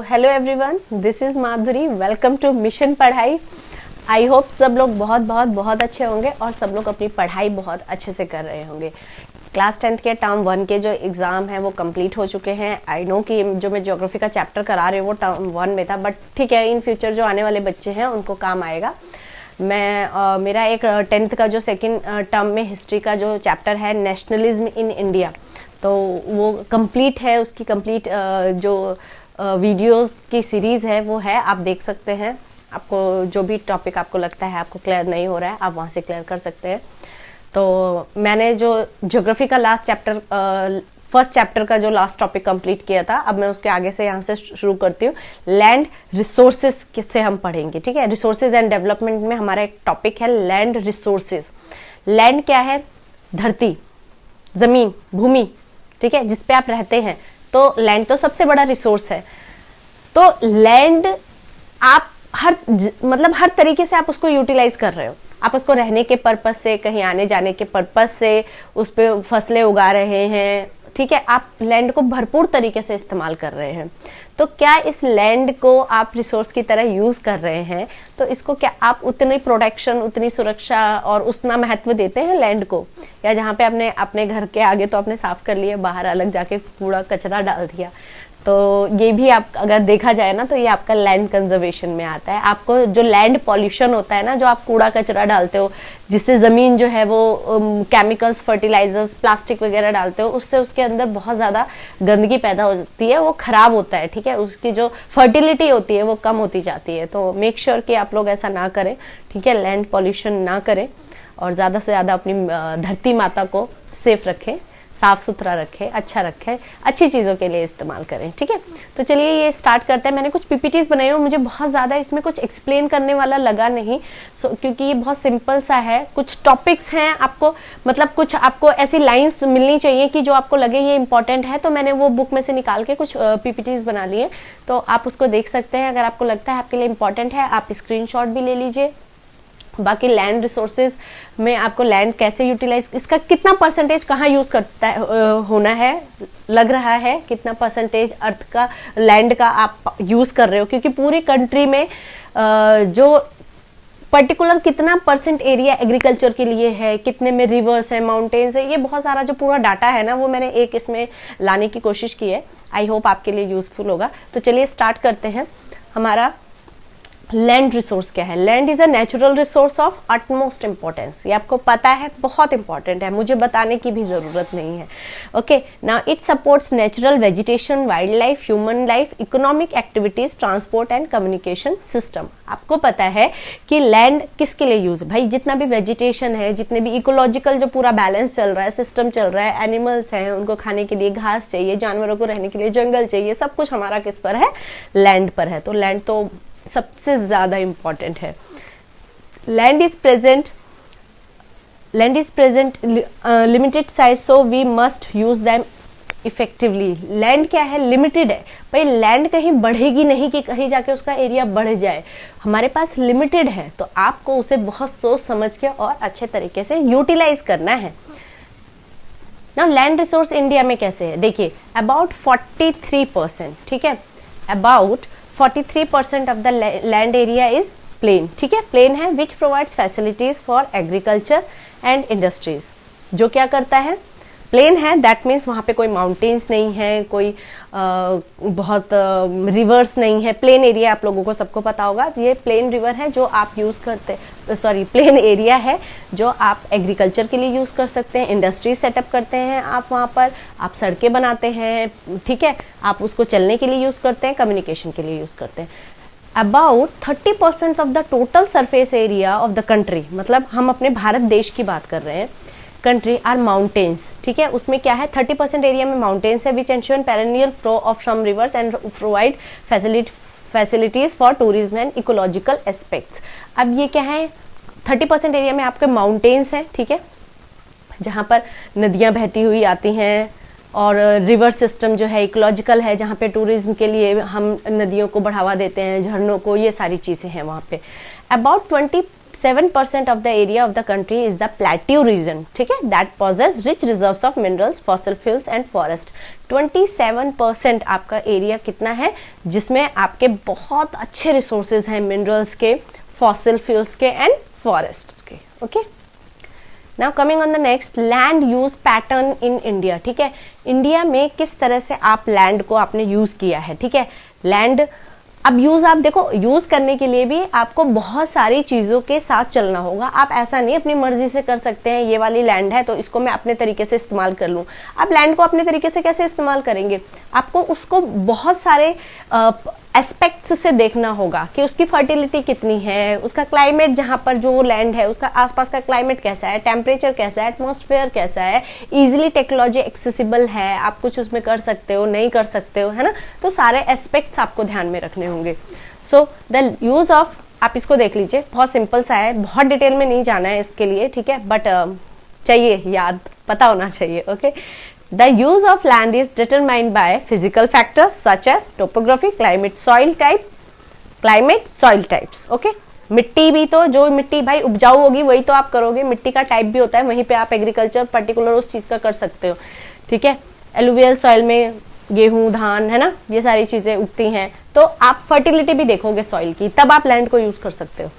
Hello everyone, this is Madhuri. Welcome to mission Padhai. I hope सब लोग बहुत अच्छे होंगे और सब लोग अपनी पढ़ाई बहुत अच्छे से कर रहे होंगे। क्लास 10th के टर्म 1 के जो एग्ज़ाम हैं वो कंप्लीट हो चुके हैं। आई नो कि जो मैं ज्योग्राफी का चैप्टर करा रही हूँ वो टर्म 1 में था, बट ठीक है, इन फ्यूचर जो आने वाले बच्चे हैं उनको काम आएगा। मेरा एक 10th का जो सेकेंड टर्म में हिस्ट्री का जो चैप्टर है नेशनलिज्म इन इंडिया, तो वो कंप्लीट है। उसकी कंप्लीट जो वीडियोस की सीरीज़ है वो है, आप देख सकते हैं। आपको जो भी टॉपिक आपको लगता है आपको क्लियर नहीं हो रहा है, आप वहाँ से क्लियर कर सकते हैं। तो मैंने जो ज्योग्राफी का लास्ट चैप्टर, फर्स्ट चैप्टर का जो लास्ट टॉपिक कंप्लीट किया था, अब मैं उसके आगे से यहाँ से शुरू करती हूँ। लैंड रिसोर्सेज से हम पढ़ेंगे, ठीक है। रिसोर्सेज एंड डेवलपमेंट में हमारा एक टॉपिक है लैंड रिसोर्सेज। लैंड क्या है? धरती, ज़मीन, भूमि, ठीक है, जिस पे आप रहते हैं। तो लैंड तो सबसे बड़ा रिसोर्स है। तो लैंड आप हर तरीके से आप उसको यूटिलाइज कर रहे हो। आप उसको रहने के पर्पस से, कहीं आने जाने के पर्पस से उस पे फसलें उगा रहे हैं, ठीक है। आप लैंड को भरपूर तरीके से इस्तेमाल कर रहे हैं। तो क्या इस लैंड को आप रिसोर्स की तरह यूज कर रहे हैं? तो इसको क्या आप उतनी प्रोटेक्शन, उतनी सुरक्षा और उतना महत्व देते हैं लैंड को? या जहाँ पे आपने अपने घर के आगे तो आपने साफ कर लिया, बाहर अलग जाके कूड़ा कचरा डाल दिया, तो ये भी आप अगर देखा जाए ना तो ये आपका लैंड कंजर्वेशन में आता है। आपको जो लैंड पॉल्यूशन होता है ना, जो आप कूड़ा कचरा डालते हो, जिससे ज़मीन जो है वो केमिकल्स, फर्टिलाइजर्स, प्लास्टिक वगैरह डालते हो, उससे उसके अंदर बहुत ज़्यादा गंदगी पैदा होती है, वो ख़राब होता है, ठीक है। उसकी जो फर्टिलिटी होती है वो कम होती जाती है। तो मेक श्योर कि आप लोग ऐसा ना करें, ठीक है। लैंड पॉल्यूशन ना करें और ज़्यादा से ज़्यादा अपनी धरती माता को सेफ रखें, साफ सुथरा रखें, अच्छा रखें, अच्छी चीज़ों के लिए इस्तेमाल करें, ठीक है। तो चलिए ये स्टार्ट करते हैं। मैंने कुछ पीपीटीज बनाई हो, मुझे बहुत ज़्यादा इसमें कुछ एक्सप्लेन करने वाला लगा नहीं, क्योंकि ये बहुत सिंपल सा है। कुछ टॉपिक्स हैं, आपको मतलब कुछ आपको ऐसी लाइंस मिलनी चाहिए कि जो आपको लगे ये इंपॉर्टेंट है। तो मैंने वो बुक में से निकाल के कुछ पीपीटीज बना लिए, तो आप उसको देख सकते हैं। अगर आपको लगता है आपके लिए इंपॉर्टेंट है, आप स्क्रीनशॉट भी ले लीजिए। बाकी लैंड रिसोर्सेज में आपको लैंड कैसे यूटिलाइज, इसका कितना परसेंटेज कहाँ यूज करता है, होना है, लग रहा है कितना परसेंटेज अर्थ का, लैंड का आप यूज कर रहे हो, क्योंकि पूरी कंट्री में जो पर्टिकुलर कितना परसेंट एरिया एग्रीकल्चर के लिए है, कितने में रिवर्स है, माउंटेन्स है, ये बहुत सारा जो पूरा डाटा है ना, वो मैंने एक इसमें लाने की कोशिश की है। आई होप आपके लिए यूजफुल होगा। तो चलिए स्टार्ट करते हैं। हमारा लैंड रिसोर्स क्या है? Land is a natural resource of utmost importance. ये आपको पता है, बहुत इंपॉर्टेंट है, मुझे बताने की भी जरूरत नहीं है। Okay, now it supports natural vegetation, wild life, human life, economic activities, transport and communication system. आपको पता है कि लैंड किसके लिए यूज है? भाई जितना भी वेजिटेशन है, जितने भी इकोलॉजिकल जो पूरा बैलेंस चल रहा है, सिस्टम चल रहा है, एनिमल्स हैं, उनको खाने के लिए घास चाहिए, जानवरों को रहने के लिए जंगल चाहिए, सब कुछ हमारा किस पर है? लैंड पर है। तो लैंड तो सबसे ज्यादा इंपॉर्टेंट है। Land is present limited size, so we must use them effectively. Land क्या है? लिमिटेड है। भाई लैंड कहीं बढ़ेगी नहीं कि कहीं जाके उसका एरिया बढ़ जाए। हमारे पास लिमिटेड है, तो आपको उसे बहुत सोच समझ के और अच्छे तरीके से यूटिलाइज करना है। नाउ लैंड रिसोर्स इंडिया में कैसे है? देखिए, अबाउट 43%, ठीक है, about 43% of the land area is plain, ठीक है, प्लेन है, which provides facilities for agriculture and industries. जो क्या करता है? प्लेन है, दैट मीन्स वहाँ पे कोई माउंटेन्स नहीं है, कोई बहुत रिवर्स नहीं है। प्लेन एरिया आप लोगों को सबको पता होगा, ये प्लेन रिवर है जो आप यूज़ करते, प्लेन एरिया है जो आप एग्रीकल्चर के लिए यूज़ कर सकते हैं, इंडस्ट्री सेटअप करते हैं आप वहाँ पर, आप सड़कें बनाते हैं, ठीक है, आप उसको चलने के लिए यूज़ करते हैं, कम्युनिकेशन के लिए यूज़ करते हैं। About 30% of the total surface area of the country, मतलब हम अपने भारत देश की बात कर रहे हैं, कंट्री आर माउंटेन्स, ठीक है। उसमें क्या है? 30% एरिया में माउंटेन्स है, which ensure perennial flow of some rivers and provide facilities for tourism and ecological aspects. अब ये क्या है? 30% एरिया में आपके माउंटेन्स हैं, ठीक है, जहाँ पर नदियाँ बहती हुई आती हैं, और रिवर सिस्टम जो है इकोलॉजिकल है, जहाँ पे टूरिज्म के लिए हम नदियों को बढ़ावा देते हैं, झरनों को, ये सारी चीज़ें हैं वहाँ पे। About 7% of the area of the country is the plateau region, ठीक है, that possess rich reserves of minerals, fossil fuels and forest. 27% आपका एरिया कितना है जिसमें आपके बहुत अच्छे रिसोर्सेज हैं मिनरल्स के, फॉसिल फ्यूल्स के एंड फॉरेस्ट के। Okay, now coming on the next, land use pattern in India, ठीक है, इंडिया में किस तरह से आप लैंड को आपने यूज किया है, ठीक है। लैंड अब यूज, आप देखो, यूज करने के लिए भी आपको बहुत सारी चीजों के साथ चलना होगा। आप ऐसा नहीं अपनी मर्जी से कर सकते हैं, ये वाली लैंड है तो इसको मैं अपने तरीके से इस्तेमाल कर लूं। आप लैंड को अपने तरीके से कैसे इस्तेमाल करेंगे, आपको उसको बहुत सारे एस्पेक्ट्स से देखना होगा कि उसकी फर्टिलिटी कितनी है, उसका क्लाइमेट, जहाँ पर जो लैंड है उसका आसपास का क्लाइमेट कैसा है, टेम्परेचर कैसा है, एटमॉस्फेयर कैसा है, इजीली टेक्नोलॉजी एक्सेसिबल है, आप कुछ उसमें कर सकते हो, नहीं कर सकते हो, है ना। तो सारे एस्पेक्ट्स आपको ध्यान में रखने होंगे। सो द यूज ऑफ, आप इसको देख लीजिए, बहुत सिंपल सा है, बहुत डिटेल में नहीं जाना है इसके लिए, ठीक है, बट चाहिए, याद पता होना चाहिए। Okay, The use of land is determined by physical factors such as topography, climate, soil types. Okay? मिट्टी भी, तो जो मिट्टी भाई उपजाऊ होगी वही तो आप करोगे, मिट्टी का टाइप भी होता है, वहीं पे आप एग्रीकल्चर पर्टिकुलर उस चीज का कर सकते हो, ठीक है। एलुवियल सॉइल में गेहूं, धान, है ना, ये सारी चीजें उगती हैं, तो आप फर्टिलिटी भी देखोगे सॉइल की, तब आप लैंड को यूज कर सकते हो।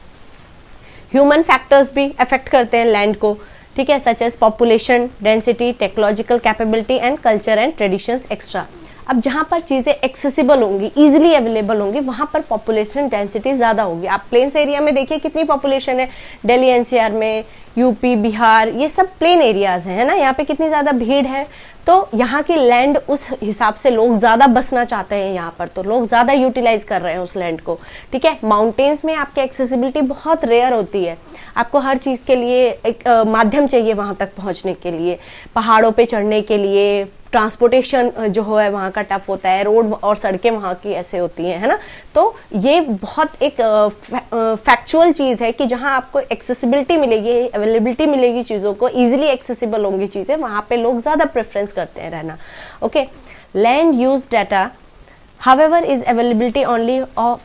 ह्यूमन फैक्टर्स भी अफेक्ट करते हैं लैंड को, ठीक है, such as population density, technological capability and culture and traditions extra. अब जहाँ पर चीज़ें एक्सेसिबल होंगी, इजीली अवेलेबल होंगी, वहाँ पर पॉपुलेशन डेंसिटी ज़्यादा होगी। आप प्लेन्स एरिया में देखिए कितनी पॉपुलेशन है, दिल्ली एनसीआर में, यूपी, बिहार, ये सब प्लेन एरियाज हैं, है ना, यहाँ पे कितनी ज़्यादा भीड़ है, तो यहाँ की लैंड उस हिसाब से लोग ज़्यादा बसना चाहते हैं यहाँ पर, तो लोग ज़्यादा यूटिलाइज कर रहे हैं उस लैंड को, ठीक है। माउंटेन्स में आपकी एक्सेसिबिलिटी बहुत रेयर होती है, आपको हर चीज़ के लिए एक माध्यम चाहिए वहाँ तक पहुँचने के लिए, पहाड़ों पे चढ़ने के लिए ट्रांसपोर्टेशन जो है वहाँ का टफ होता है, रोड और सड़कें वहाँ की ऐसे होती हैं, है ना। तो ये बहुत एक फैक्चुअल चीज़ है कि जहाँ आपको एक्सेसिबिलिटी मिलेगी, अवेलेबिलिटी मिलेगी, चीज़ों को ईजिली एक्सेसिबल होंगी चीज़ें, वहाँ पे लोग ज़्यादा प्रेफरेंस करते हैं रहना। Okay, land use data however is availability only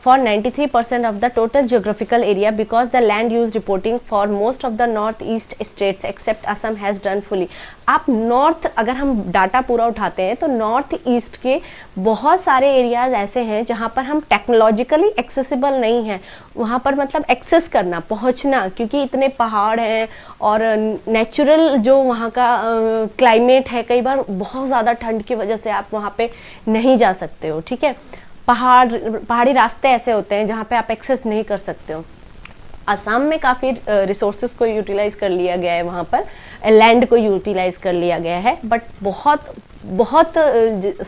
for 93% of the total geographical area because the land use reporting for most of the northeast states except Assam has done fully। आप north, अगर हम data पूरा उठाते हैं तो north east के बहुत सारे एरियाज ऐसे हैं जहाँ पर हम टेक्नोलॉजिकली एक्सेसिबल नहीं हैं, वहाँ पर मतलब एक्सेस करना, पहुँचना, क्योंकि इतने पहाड़ हैं और नेचुरल जो वहाँ का क्लाइमेट है, कई बार बहुत ज़्यादा ठंड की वजह से आप वहाँ पे नहीं जा सकते हो, ठीक है। पहाड़ी रास्ते ऐसे होते हैं जहाँ पे आप एक्सेस नहीं कर सकते हो। असम में काफ़ी रिसोर्सेज को यूटिलाइज कर लिया गया है, वहाँ पर लैंड को यूटिलाइज कर लिया गया है, बट बहुत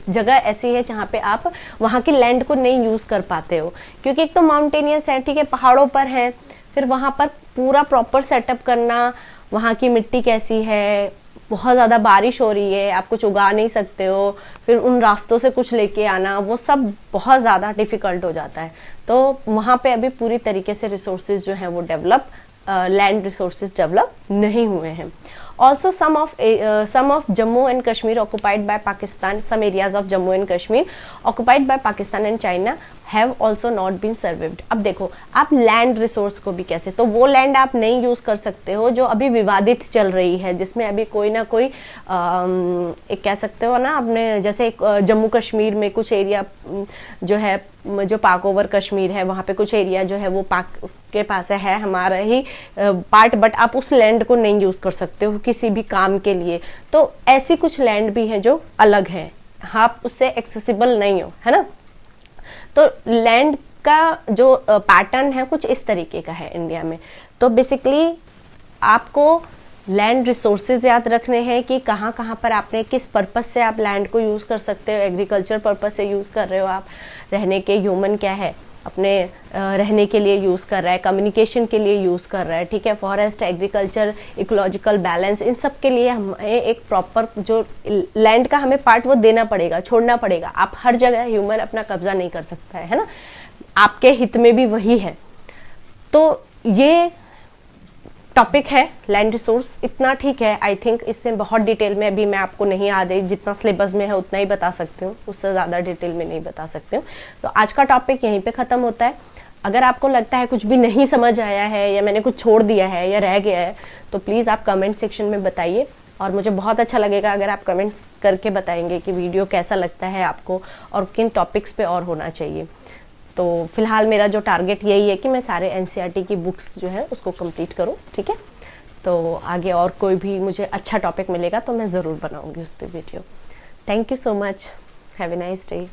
जगह ऐसी है जहाँ पे आप वहाँ की लैंड को नहीं यूज़ कर पाते हो, क्योंकि एक तो माउंटेनियस है, ठीक है, पहाड़ों पर है, फिर वहाँ पर पूरा प्रॉपर सेटअप करना, वहाँ की मिट्टी कैसी है, बहुत ज़्यादा बारिश हो रही है, आप कुछ उगा नहीं सकते हो, फिर उन रास्तों से कुछ लेके आना, वो सब बहुत ज़्यादा डिफ़िकल्ट हो जाता है। तो वहाँ पे अभी पूरी तरीके से रिसोर्सेज जो हैं वो डेवलप, लैंड रिसोर्सेज डेवलप नहीं हुए हैं। Also some of Jammu and Kashmir occupied by Pakistan, some areas of Jammu and Kashmir occupied by Pakistan and China have also not been surveyed। अब देखो, आप लैंड रिसोर्स को भी कैसे, तो वो लैंड आप नहीं यूज़ कर सकते हो जो अभी विवादित चल रही है, जिसमें अभी कोई ना कोई एक कह सकते हो ना, आपने जैसे जम्मू कश्मीर में कुछ एरिया जो है, जो पाक ओवर कश्मीर है, वहाँ पे कुछ एरिया जो है वो पाक के पास है हमारा ही पार्ट, बट आप उस लैंड को नहीं यूज़ कर सकते हो किसी भी काम के लिए। तो ऐसी कुछ लैंड भी हैं जो अलग हैं, आप उससे एक्सेसिबल नहीं हो, है ना। तो लैंड का जो पैटर्न है कुछ इस तरीके का है इंडिया में। तो बेसिकली आपको लैंड रिसोर्सेज याद रखने हैं कि कहाँ कहाँ पर आपने किस पर्पस से आप लैंड को यूज़ कर सकते हो। एग्रीकल्चर पर्पस से यूज़ कर रहे हो आप, रहने के ह्यूमन क्या है अपने रहने के लिए यूज़ कर रहा है, कम्युनिकेशन के लिए यूज़ कर रहा है, ठीक है, फॉरेस्ट, एग्रीकल्चर, इकोलॉजिकल बैलेंस, इन सब के लिए हमें एक प्रॉपर जो लैंड का हमें पार्ट वो देना पड़ेगा, छोड़ना पड़ेगा। आप हर जगह ह्यूमन अपना कब्जा नहीं कर सकता है ना, आपके हित में भी वही है। तो ये टॉपिक है लैंड रिसोर्स, इतना ठीक है। आई थिंक इससे बहुत डिटेल में अभी मैं आपको नहीं याद है, जितना सिलेबस में है उतना ही बता सकती हूँ, उससे ज़्यादा डिटेल में नहीं बता सकती हूँ। तो आज का टॉपिक यहीं पे ख़त्म होता है। अगर आपको लगता है कुछ भी नहीं समझ आया है या मैंने कुछ छोड़ दिया है या रह गया है तो प्लीज़ आप कमेंट सेक्शन में बताइए, और मुझे बहुत अच्छा लगेगा अगर आप कमेंट्स करके बताएंगे कि वीडियो कैसा लगता है आपको और किन टॉपिक्स पे और होना चाहिए। तो फिलहाल मेरा जो टारगेट यही है कि मैं सारे एनसीईआरटी की बुक्स जो है उसको कंप्लीट करूँ, ठीक है। तो आगे और कोई भी मुझे अच्छा टॉपिक मिलेगा तो मैं ज़रूर बनाऊँगी उस पर video. Thank you so much, have a nice day.